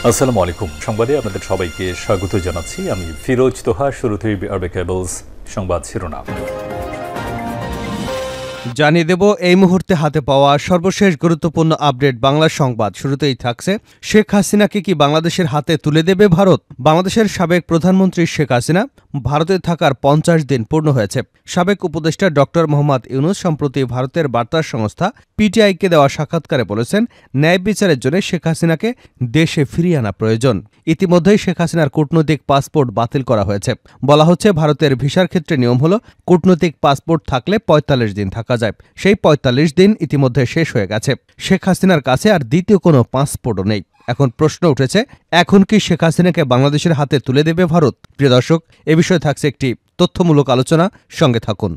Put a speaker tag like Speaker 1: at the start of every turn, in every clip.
Speaker 1: আসসালামু আলাইকুম। সংবাদে আপনাদের সবাইকে স্বাগত জানাচ্ছি। আমি ফিরোজ তোহা। শুরুতেই আরবে কেবলস সংবাদ শিরোনাম
Speaker 2: জানিয়ে দেব এই মুহূর্তে হাতে পাওয়া সর্বশেষ গুরুত্বপূর্ণ আপডেট বাংলা সংবাদ। শুরুতেই থাকছে, শেখ হাসিনাকে কি বাংলাদেশের হাতে তুলে দেবে ভারত? বাংলাদেশের সাবেক প্রধানমন্ত্রী শেখ হাসিনা ভারতে থাকার ৫০ দিন পূর্ণ হয়েছে। সাবেক উপদেষ্টা ডক্টর মোহাম্মদ ইউনুস সম্প্রতি ভারতের বার্তা সংস্থা পিটিআইকে দেওয়া সাক্ষাৎকারে বলেছেন, ন্যায় বিচারের জন্য শেখ হাসিনাকে দেশে ফিরিয়ে আনা প্রয়োজন। ইতিমধ্যেই শেখ হাসিনার কূটনৈতিক পাসপোর্ট বাতিল করা হয়েছে। বলা হচ্ছে, ভারতের ভিসার ক্ষেত্রে নিয়ম হল কূটনৈতিক পাসপোর্ট থাকলে ৪৫ দিন থাকা যায়। সেই ৪৫ দিন ইতিমধ্যে শেষ হয়ে গেছে। শেখ হাসিনার কাছে আর দ্বিতীয় কোনো পাসপোর্টও নেই। এখন প্রশ্ন উঠেছে, এখন কি শেখ হাসিনাকে বাংলাদেশের হাতে তুলে দেবে ভারত? প্রিয় দর্শক, এ বিষয়ে থাকছে একটি তথ্যমূলক আলোচনা, সঙ্গে থাকুন।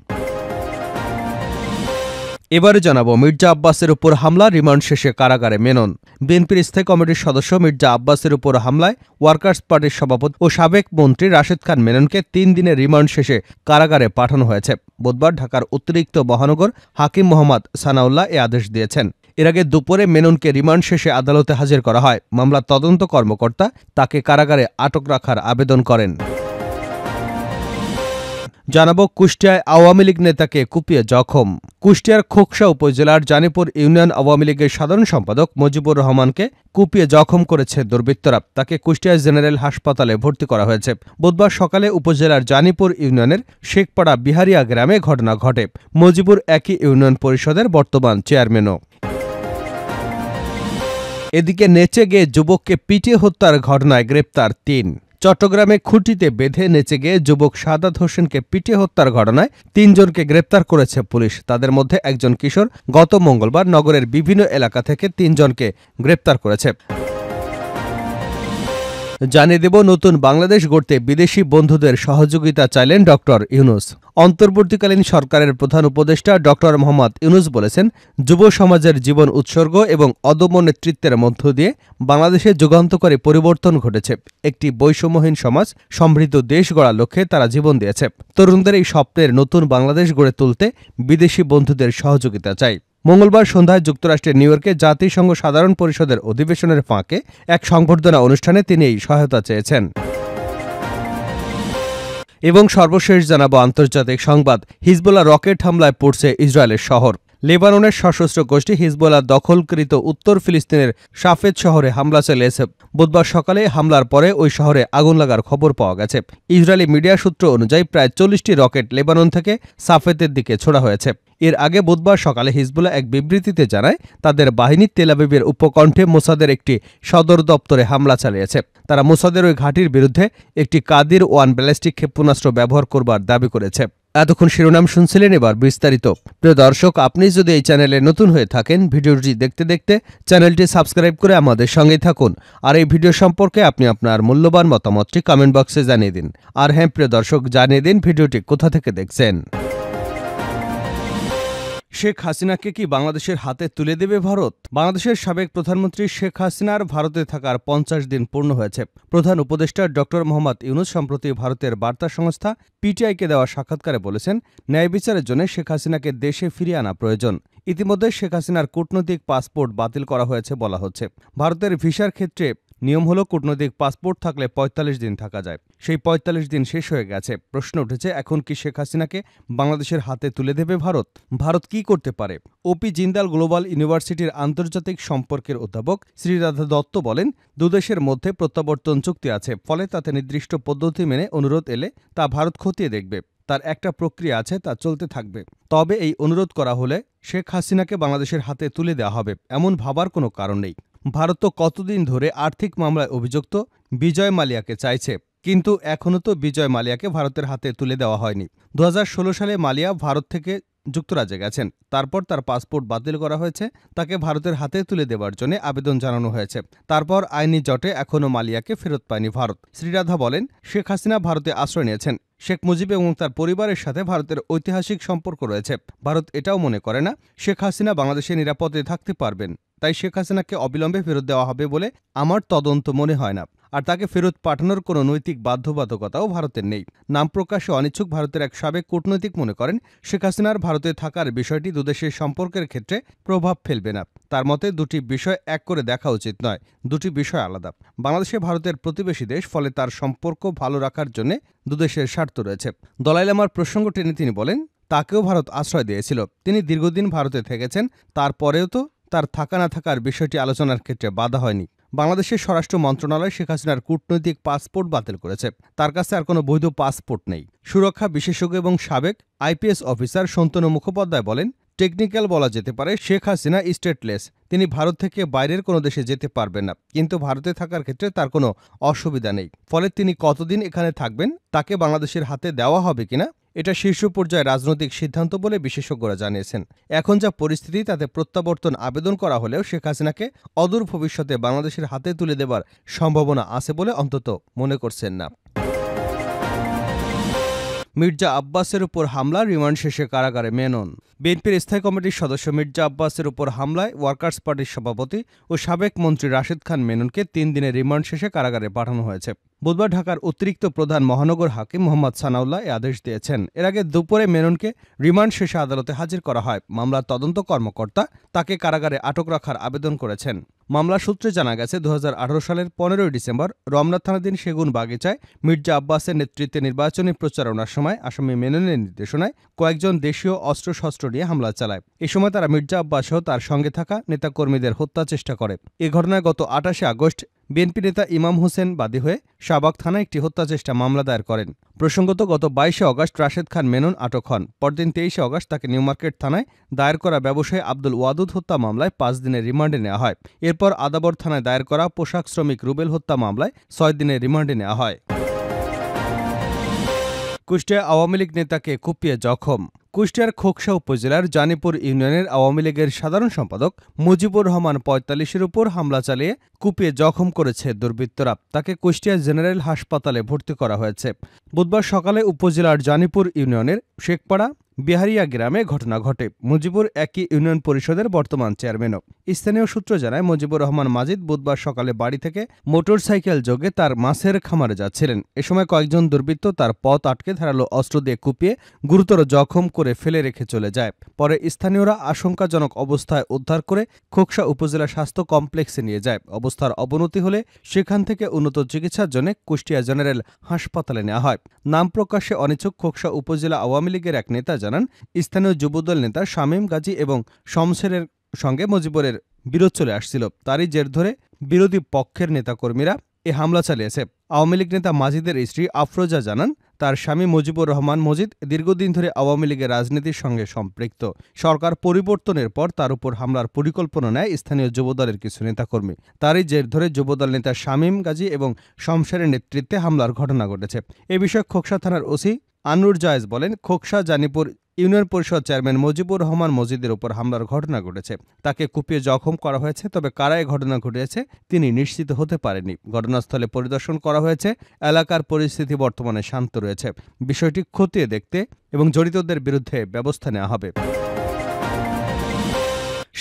Speaker 2: এবারে জানাবো, মির্জা আব্বাসের উপর হামলা, রিমান্ড শেষে কারাগারে মেনন। বিএনপির স্থায়ী কমিটির সদস্য মির্জা আব্বাসের উপর হামলায় ওয়ার্কার্স পার্টির সভাপতি ও সাবেক মন্ত্রী রাশেদ খান মেননকে ৩ দিনের রিমান্ড শেষে কারাগারে পাঠানো হয়েছে। বুধবার ঢাকার অতিরিক্ত মহানগর হাকিম মোহাম্মদ সানাউল্লাহ এ আদেশ দিয়েছেন। এর আগে দুপুরে মেননকে রিমান্ড শেষে আদালতে হাজির করা হয়। মামলার তদন্ত কর্মকর্তা তাকে কারাগারে আটক রাখার আবেদন করেন। জানাবো, কুষ্টিয়ায় আওয়ামী লীগ নেতাকে কুপিয়ে জখম। কুষ্টিয়ার খোকসা উপজেলার জানিপুর ইউনিয়ন আওয়ামী লীগের সাধারণ সম্পাদক মুজিবুর রহমানকে কুপিয়ে জখম করেছে দুর্বৃত্তরা। তাকে কুষ্টিয়া জেনারেল হাসপাতালে ভর্তি করা হয়েছে। বুধবার সকালে উপজেলার জানিপুর ইউনিয়নের শেখপাড়া বিহারিয়া গ্রামে ঘটনা ঘটে। মুজিবুর একই ইউনিয়ন পরিষদের বর্তমান চেয়ারম্যানও। এদিকে নেচে গিয়ে যুবককে পিটিয়ে হত্যার ঘটনায় গ্রেপ্তার ৩। চট্টগ্রামে খুঁটিতে বেঁধে নেচে গিয়ে যুবক সাদাত হোসেনকে পিটিয়ে হত্যার ঘটনায় ৩ জনকে গ্রেপ্তার করেছে পুলিশ। তাদের মধ্যে একজন কিশোর। গত মঙ্গলবার নগরের বিভিন্ন এলাকা থেকে ৩ জনকে গ্রেপ্তার করেছে। জানিয়ে দেব, নতুন বাংলাদেশ গড়তে বিদেশি বন্ধুদের সহযোগিতা চাইলেন ডক্টর ইউনুস। অন্তর্বর্তীকালীন সরকারের প্রধান উপদেষ্টা ডক্টর মোহাম্মদ ইউনুস বলেছেন, যুব সমাজের জীবন উৎসর্গ এবং অদম্য নেতৃত্বের মধ্য দিয়ে বাংলাদেশে যুগান্তকারী পরিবর্তন ঘটেছে। একটি বৈষম্যহীন সমাজ, সমৃদ্ধ দেশ গড়ার লক্ষ্যে তারা জীবন দিয়েছে। তরুণদের এই স্বপ্নের নতুন বাংলাদেশ গড়ে তুলতে বিদেশি বন্ধুদের সহযোগিতা চাই। মঙ্গলবার সন্ধ্যায় যুক্তরাষ্ট্রের নিউ ইয়র্কে জাতিসংঘ সাধারণ পরিষদের অধিবেশনের ফাঁকে এক সংবর্ধনা অনুষ্ঠানে তিনি এই সহায়তা চেয়েছেন। এবং সর্বশেষ জানাবো আন্তর্জাতিক সংবাদ, হিজবুল্লাহ রকেট হামলায় পড়ছে ইসরায়েলের শহর। লেবাননের সশস্ত্র গোষ্ঠী হিজবুল্লাহ দখলকৃত উত্তর ফিলিস্তিনের সাফেদ শহরে হামলা চালিয়েছে। বুধবার সকালে হামলার পরে ওই শহরে আগুন লাগার খবর পাওয়া গেছে। ইসরায়েলি মিডিয়া সূত্র অনুযায়ী প্রায় ৪০টি রকেট লেবানন থেকে সাফেদের দিকে ছোড়া হয়েছে। এর আগে বুধবার সকালে হিজবুল্লাহ এক বিবৃতিতে জানায়, তাদের বাহিনী তেল আবিবের উপকণ্ঠে মোসাদের একটি সদর দপ্তরে হামলা চালিয়েছে। তারা মোসাদের ওই ঘাঁটির বিরুদ্ধে একটি কাদির 1 ব্যালিস্টিক ক্ষেপণাস্ত্র ব্যবহার করবার দাবি করেছে। এতক্ষণ শিরোনাম শুনছিলেন, এবার বিস্তারিত। প্রিয় দর্শক, আপনি যদি এই চ্যানেলে নতুন হয়ে থাকেন, ভিডিওটি দেখতে দেখতে চ্যানেলটি সাবস্ক্রাইব করে আমাদের সঙ্গেই থাকুন। আর এই ভিডিও সম্পর্কে আপনি আপনার মূল্যবান মতামতটি কমেন্ট বক্সে জানিয়ে দিন। আর হ্যাঁ প্রিয় দর্শক, জানিয়ে দিন ভিডিওটি কোথা থেকে দেখছেন। শেখ হাসিনাকে কি বাংলাদেশের হাতে তুলে দেবে ভারত? বাংলাদেশের সাবেক প্রধানমন্ত্রী শেখ হাসিনার ভারতে থাকার ৫০ দিন পূর্ণ হয়েছে। প্রধান উপদেষ্টা ডক্টর মোহাম্মদ ইউনুস সম্প্রতি ভারতের বার্তা সংস্থা পিটিআইকে দেওয়া সাক্ষাৎকারে বলেছেন, ন্যায় বিচারের জন্য শেখ হাসিনাকে দেশে ফিরিয়ে আনা প্রয়োজন। ইতিমধ্যে শেখ হাসিনার কূটনৈতিক পাসপোর্ট বাতিল করা হয়েছে বলা হচ্ছে। ভারতের ভিসার ক্ষেত্রে নিয়ম হল কূটনৈতিক পাসপোর্ট থাকলে ৪৫ দিন থাকা যায়। সেই ৪৫ দিন শেষ হয়ে গেছে। প্রশ্ন উঠেছে, এখন কি শেখ হাসিনাকে বাংলাদেশের হাতে তুলে দেবে ভারত? ভারত কি করতে পারে? ওপি জিন্দাল গ্লোবাল ইউনিভার্সিটির আন্তর্জাতিক সম্পর্কের অধ্যাপক শ্রীরাধা দত্ত বলেন, দুদেশের মধ্যে প্রত্যাবর্তন চুক্তি আছে, ফলে তাতে নির্দিষ্ট পদ্ধতি মেনে অনুরোধ এলে তা ভারত খতিয়ে দেখবে। তার একটা প্রক্রিয়া আছে, তা চলতে থাকবে। তবে এই অনুরোধ করা হলে শেখ হাসিনাকে বাংলাদেশের হাতে তুলে দেওয়া হবে, এমন ভাবার কোনো কারণ নেই। ভারত তো কতদিন ধরে আর্থিক মামলায় অভিযুক্ত বিজয় মালিয়াকে চাইছে, কিন্তু এখনও তো বিজয় মালিয়াকে ভারতের হাতে তুলে দেওয়া হয়নি। ২০১৬ সালে মালিয়া ভারত থেকে যুক্তরাজ্যে গেছেন। তারপর তার পাসপোর্ট বাতিল করা হয়েছে। তাকে ভারতের হাতে তুলে দেওয়ার জন্য আবেদন জানানো হয়েছে। তারপর আইনি জটে এখনও মালিয়াকে ফেরত পায়নি ভারত। শ্রীরাধা বলেন, শেখ হাসিনা ভারতে আশ্রয় নিয়েছেন। শেখ মুজিব এবং তার পরিবারের সাথে ভারতের ঐতিহাসিক সম্পর্ক রয়েছে। ভারত এটাও মনে করে না শেখ হাসিনা বাংলাদেশে নিরাপদে থাকতে পারবেন। তাই শেখ হাসিনাকে অবিলম্বে ফেরত দেওয়া হবে বলে আমার তদন্ত মনে হয় না। আর তাকে ফেরত পাঠানোর কোনো নৈতিক বাধ্যবাধকতাও ভারতের নেই। নাম প্রকাশে অনিচ্ছুক ভারতের এক সাবেক কূটনৈতিক মনে করেন, শেখ হাসিনার ভারতে থাকার বিষয়টি দুদেশের সম্পর্কের ক্ষেত্রে প্রভাব ফেলবে না। তার মতে দুটি বিষয় এক করে দেখা উচিত নয়, দুটি বিষয় আলাদা। বাংলাদেশে ভারতের প্রতিবেশী দেশ, ফলে তার সম্পর্ক ভালো রাখার জন্য দুদেশের স্বার্থ রয়েছে। দলাই লামার প্রসঙ্গ টেনে তিনি বলেন, তাকেও ভারত আশ্রয় দিয়েছিল, তিনি দীর্ঘদিন ভারতে থেকেছেন, তারপরেও তো তার থাকা না থাকার বিষয়টি আলোচনার ক্ষেত্রে বাধা হয়নি। বাংলাদেশের স্বরাষ্ট্র মন্ত্রণালয় শেখ হাসিনার কূটনৈতিক পাসপোর্ট বাতিল করেছে, তার কাছে আর কোনো বৈধ পাসপোর্ট নেই। সুরক্ষা বিশেষজ্ঞ এবং সাবেক আইপিএস অফিসার শান্তনু মুখোপাধ্যায় বলেন, টেকনিক্যাল বলা যেতে পারে শেখ হাসিনা স্টেটলেস, তিনি ভারত থেকে বাইরের কোনো দেশে যেতে পারবেন না, কিন্তু ভারতে থাকার ক্ষেত্রে তার কোনো অসুবিধা নেই। ফলে তিনি কতদিন এখানে থাকবেন, তাকে বাংলাদেশের হাতে দেওয়া হবে কিনা, এটা শীর্ষ পর্যায়ে রাজনৈতিক সিদ্ধান্ত বলে বিশেষজ্ঞরা জানিয়েছেন। এখন যা পরিস্থিতি, তাতে প্রত্যাবর্তন আবেদন করা হলেও শেখ হাসিনাকে অদূর ভবিষ্যতে বাংলাদেশের হাতে তুলে দেবার সম্ভাবনা আছে বলে অন্তত মনে করছেন না। মির্জা আব্বাসের উপর হামলা, রিমান্ড শেষে কারাগারে মেনন। বিএনপির স্থায়ী কমিটির সদস্য মির্জা আব্বাসের উপর হামলায় ওয়ার্কার্স পার্টির সভাপতি ও সাবেক মন্ত্রী রাশেদ খান মেননকে 3 দিনের রিমান্ড শেষে কারাগারে পাঠানো হয়েছে। বুধবার ঢাকার অতিরিক্ত প্রধান মহানগর হাকিম মোহাম্মদ সানাউল্লাহ এ আদেশ দিয়েছেন। এর আগে দুপুরে মেননকে রিমান্ড শেষে আদালতে হাজির করা হয়। মামলার তদন্ত কর্মকর্তা তাকে কারাগারে আটক রাখার আবেদন করেছেন। মামলা সূত্রে জানা গেছে, 2018 সালের 15 ডিসেম্বর রমনা থানাধীন সেগুন বাগিচায় মির্জা আব্বাসের নেতৃত্বে নির্বাচনী প্রচারণার সময় আসামি মেননের নির্দেশনায় কয়েকজন দেশীয় অস্ত্রশস্ত্র নিয়ে হামলা চালায়। এ সময় তারা মির্জা আব্বাস সহ তার সঙ্গে থাকা নেতাকর্মীদের হত্যা চেষ্টা করে। এ ঘটনায় গত 28 আগস্ট বিএনপি নেতা ইমাম হোসেন বাদী হয়ে শাহবাগ থানায় একটি হত্যাচেষ্টা মামলা দায়ের করেন। প্রসঙ্গত, গত 22 আগস্ট রাশেদ খান মেনন আটক হন। পরদিন 23 আগস্ট তাকে নিউমার্কেট থানায় দায়ের করা ব্যবসায়ী আব্দুল ওয়াদুদ হত্যা মামলায় 5 দিনের রিমান্ডে নেওয়া হয়। এরপর আদাবর থানায় দায়ের করা পোশাক শ্রমিক রুবেল হত্যা মামলায় 6 দিনের রিমান্ডে নেওয়া হয়। কুষ্টিয়া আওয়ামী লীগ নেতাকে কুপিয়ে জখম। কুষ্টিয়ার খোকসা উপজেলার জানিপুর ইউনিয়নের আওয়ামী লীগের সাধারণ সম্পাদক মুজিবুর রহমান 45-এর উপর হামলা চালিয়ে কুপিয়ে জখম করেছে দুর্বৃত্তরা। তাকে কুষ্টিয়া জেনারেল হাসপাতালে ভর্তি করা হয়েছে। বুধবার সকালে উপজেলার জানিপুর ইউনিয়নের শেখপাড়া বিহারিয়া গ্রামে ঘটনা ঘটে। মুজিবুর একই ইউনিয়ন পরিষদের বর্তমান চেয়ারম্যানও। স্থানীয় সূত্র জানায়, মুজিবুর রহমান মাজিদ বুধবার সকালে বাড়ি থেকে মোটরসাইকেল যোগে তার মাছের খামারে যাচ্ছিলেন। এ সময় কয়েকজন দুর্বৃত্ত তার পথ আটকে ধারালো অস্ত্র দিয়ে কুপিয়ে গুরুতর জখম করে ফেলে রেখে চলে যায়। পরে স্থানীয়রা আশঙ্কাজনক অবস্থায় উদ্ধার করে খোকসা উপজেলা স্বাস্থ্য কমপ্লেক্সে নিয়ে যায়। অবস্থার অবনতি হলে সেখান থেকে উন্নত চিকিৎসার জন্য কুষ্টিয়া জেনারেল হাসপাতালে নেওয়া হয়। নাম প্রকাশে অনিচ্ছুক খোকসা উপজেলা আওয়ামী লীগের এক নেতা জানান, স্থানীয় যুবদল নেতা শামীম গাজী এবং শমশেরের সঙ্গে মুজিবুরের বিরোধ চলে আসছিল। তারই জের ধরে বিরোধী পক্ষের নেতাকর্মীরা এ হামলা চালিয়েছে। আওয়ামী লীগ নেতা মাজিদের স্ত্রী আফরোজা জানান, তার স্বামী মুজিবুর রহমান মজিদ দীর্ঘদিন ধরে আওয়ামী লীগের রাজনীতির সঙ্গে সম্পৃক্ত। সরকার পরিবর্তনের পর তার উপর হামলার পরিকল্পনা নেয় স্থানীয় যুবদলের কিছু নেতাকর্মী। তারই জের ধরে যুবদল নেতা শামীম গাজী এবং শমশেরের নেতৃত্বে হামলার ঘটনা ঘটেছে। এ বিষয়ে খোকসা থানার ওসি আনুর জায়েজ বলেন, খোকসা জানিপুর ইউনিয়ন পরিষদ চেয়ারম্যান মুজিবুর রহমান মজিদের উপর হামলার ঘটনা ঘটেছে। তাকে কুপিয়ে জখম করা হয়েছে, তবে কারা এ ঘটনা ঘটিয়েছে তিনি নিশ্চিত হতে পারেননি। ঘটনাস্থলে পরিদর্শন করা হয়েছে। এলাকার পরিস্থিতি বর্তমানে শান্ত রয়েছে। বিষয়টি খতিয়ে দেখতে এবং জড়িতদের বিরুদ্ধে ব্যবস্থা নেওয়া হবে।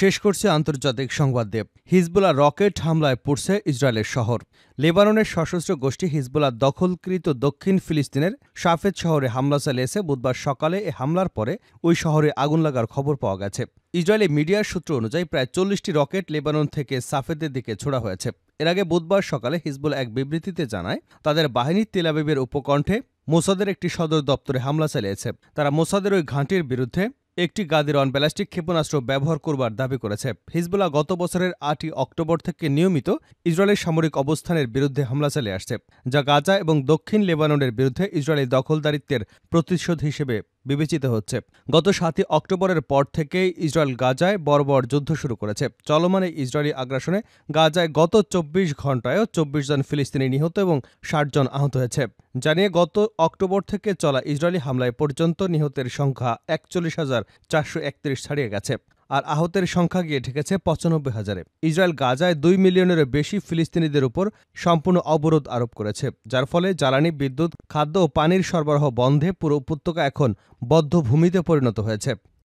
Speaker 2: শেষ করছে আন্তর্জাতিক সংবাদ দিয়ে। হিজবুল্লাহ রকেট হামলায় পুড়ছে ইসরায়েলের শহর। লেবাননের সশস্ত্র গোষ্ঠী হিজবুল্লাহ দখলকৃত দক্ষিণ ফিলিস্তিনের শাফেদ শহরে হামলা চালিয়েছে। বুধবার সকালে এ হামলার পরে ওই শহরে আগুন লাগার খবর পাওয়া গেছে। ইসরায়েলি মিডিয়ার সূত্র অনুযায়ী প্রায় 40টি রকেট লেবানন থেকে সাফেদের দিকে ছোড়া হয়েছে। এর আগে বুধবার সকালে হিজবুল্লাহ এক বিবৃতিতে জানায়, তাদের বাহিনী তেল আবিবের উপকণ্ঠে মোসাদের একটি সদর দপ্তরে হামলা চালিয়েছে। তারা মোসাদের ওই ঘাঁটির বিরুদ্ধে একটি গাদিরন ব্যালিস্টিক ক্ষেপণাস্ত্র ব্যবহার করবার দাবি করেছে। হিজবুল্লাহ গত বছরের 8 অক্টোবর থেকে নিয়মিত ইসরায়েলের সামরিক অবস্থানের বিরুদ্ধে হামলা চালিয়ে আসছে, যা গাজা এবং দক্ষিণ লেবাননের বিরুদ্ধে ইসরায়েলি দখলদারিত্বের প্রতিশোধ হিসেবে বিবেচিত হচ্ছে। গত 7 অক্টোবরের পর থেকেই ইসরায়েল গাজায় বর্বর যুদ্ধ শুরু করেছে। চলমান এই ইসরায়েলি আগ্রাসনে গাজায় গত 24 ঘণ্টায়ও 24 জন ফিলিস্তিনি নিহত এবং 60 জন আহত হয়েছে। জানিয়ে গত অক্টোবর থেকে চলা ইসরায়েলি হামলায় পর্যন্ত নিহতের সংখ্যা 41,431 ছাড়িয়ে গেছে, আর আহতের সংখ্যা গিয়ে ঠেকেছে 95,000-এ। ইসরায়েল গাজায় 2 মিলিয়নেরও বেশি ফিলিস্তিনিদের উপর সম্পূর্ণ অবরোধ আরোপ করেছে, যার ফলে জ্বালানি, বিদ্যুৎ, খাদ্য ও পানির সরবরাহ বন্ধে পুরো উপত্যকা এখন বদ্ধভূমিতে পরিণত হয়েছে।